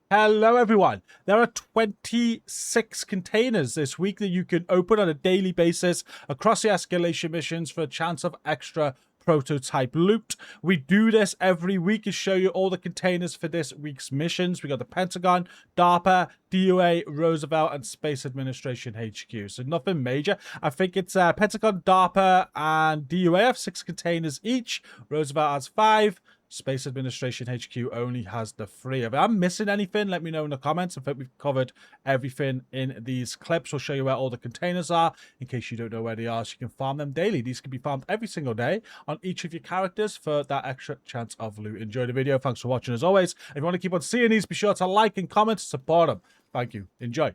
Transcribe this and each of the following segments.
Hello everyone. There are 26 containers this week that you can open on a daily basis across the escalation missions for a chance of extra prototype loot. We do this every week to show you all the containers for this week's missions. We got the Pentagon, DARPA, DOA, Roosevelt, and Space Administration HQ. So nothing major. I think it's Pentagon, DARPA, and DOA have 6 containers each. Roosevelt has 5. Space Administration HQ only has the 3. If I'm missing anything, let me know in the comments. I think we've covered everything in these clips. We'll show you where all the containers are in case you don't know where they are, so you can farm them daily. These can be farmed every single day on each of your characters for that extra chance of loot. Enjoy the video. Thanks for watching as always. If you want to keep on seeing these, be sure to like and comment to support them. Thank you. Enjoy.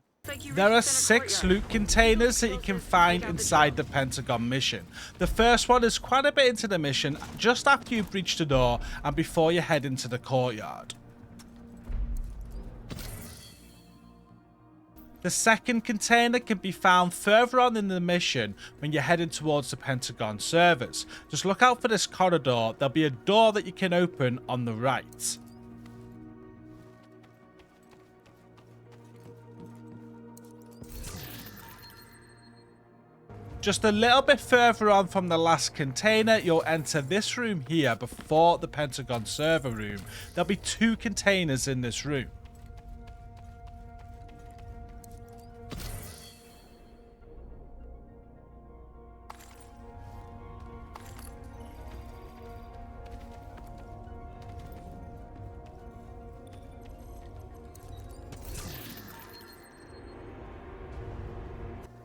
There are 6 loot containers that you can find inside the Pentagon mission. The first one is quite a bit into the mission, just after you breach the door and before you head into the courtyard. The second container can be found further on in the mission when you're heading towards the Pentagon servers. Just look out for this corridor. There'll be a door that you can open on the right. Just a little bit further on from the last container, you'll enter this room here before the Pentagon server room. There'll be 2 containers in this room.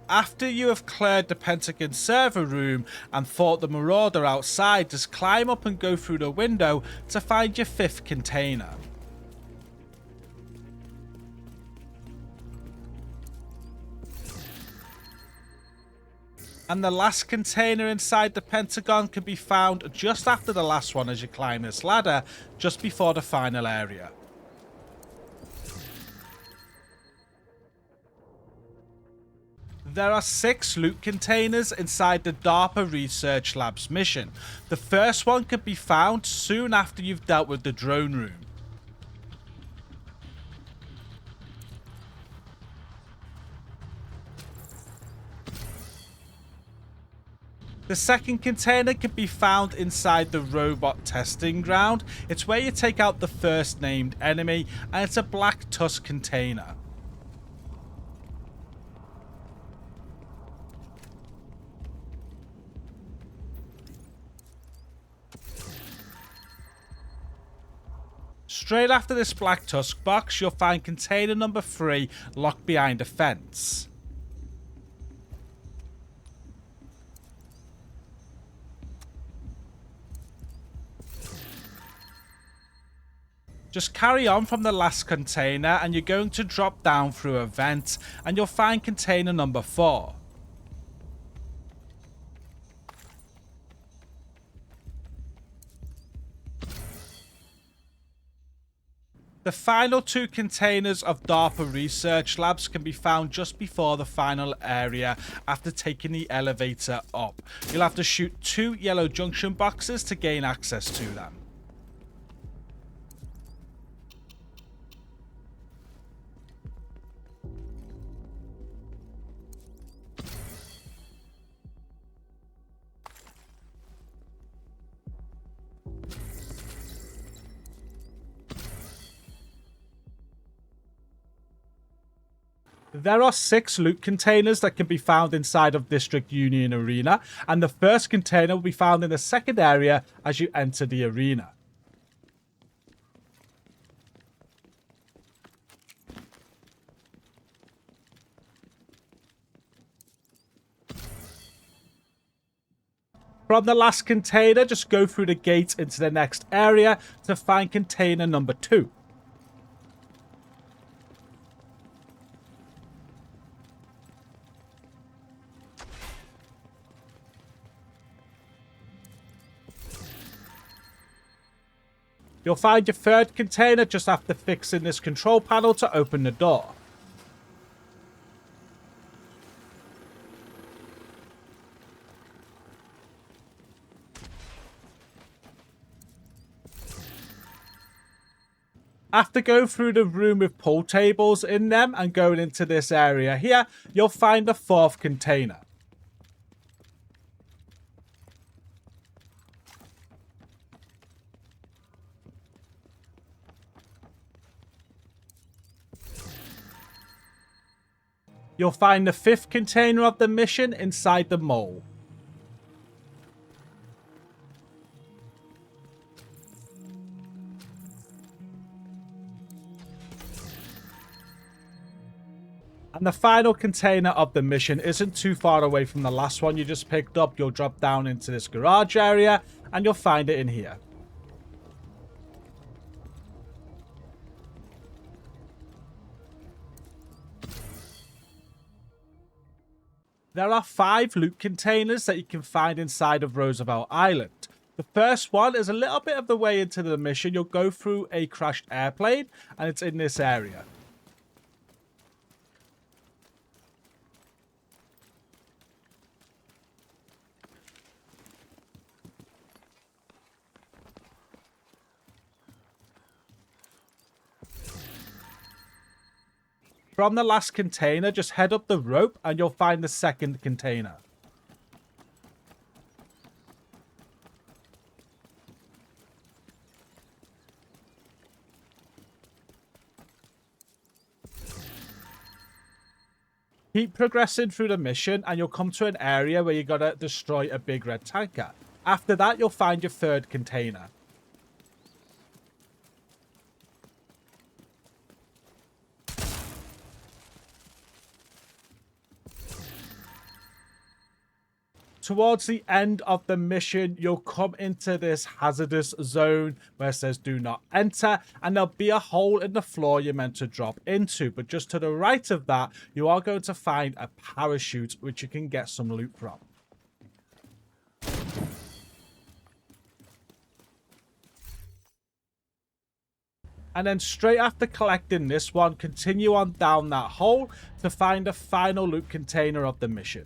After you have cleared the Pentagon server room and fought the Marauder outside, just climb up and go through the window to find your 5th container. And the last container inside the Pentagon can be found just after the last one as you climb this ladder, just before the final area. There are 6 loot containers inside the DARPA Research Labs mission. The first one can be found soon after you've dealt with the drone room. The second container can be found inside the robot testing ground. It's where you take out the first named enemy, and it's a black tusk container. Straight after this black tusk box, you'll find container number 3 locked behind a fence. Just carry on from the last container and you're going to drop down through a vent and you'll find container number 4. The final 2 containers of DARPA Research Labs can be found just before the final area after taking the elevator up. You'll have to shoot 2 yellow junction boxes to gain access to them. There are 6 loot containers that can be found inside of District Union Arena, and the first container will be found in the second area as you enter the arena. From the last container, just go through the gate into the next area to find container number 2. You'll find your 3rd container just after fixing this control panel to open the door. After going through the room with pool tables in them and going into this area here, you'll find the 4th container. You'll find the 5th container of the mission inside the mole. And the final container of the mission isn't too far away from the last one you just picked up. You'll drop down into this garage area and you'll find it in here. There are 5 loot containers that you can find inside of Roosevelt Island. The first one is a little bit of the way into the mission. You'll go through a crashed airplane and it's in this area. From the last container, just head up the rope and you'll find the 2nd container. Keep progressing through the mission and you'll come to an area where you gotta destroy a big red tanker. After that, you'll find your 3rd container. Towards the end of the mission, you'll come into this hazardous zone where it says do not enter, and there'll be a hole in the floor you're meant to drop into. But just to the right of that, you are going to find a parachute which you can get some loot from. And then straight after collecting this one, continue on down that hole to find the final loot container of the mission.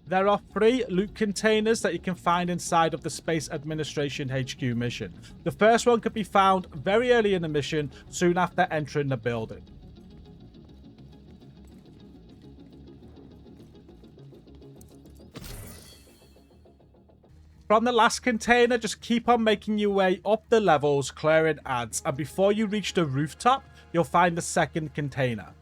There are 3 loot containers that you can find inside of the Space Administration HQ mission. The first one could be found very early in the mission, soon after entering the building. From the last container, just keep on making your way up the levels, clearing ads, and before you reach the rooftop, you'll find the 2nd container.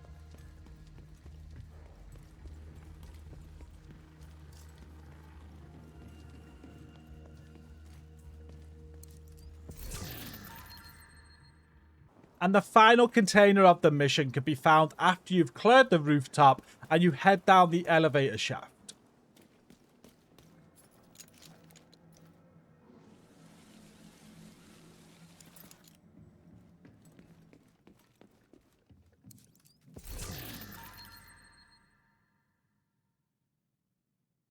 And the final container of the mission can be found after you've cleared the rooftop and you head down the elevator shaft.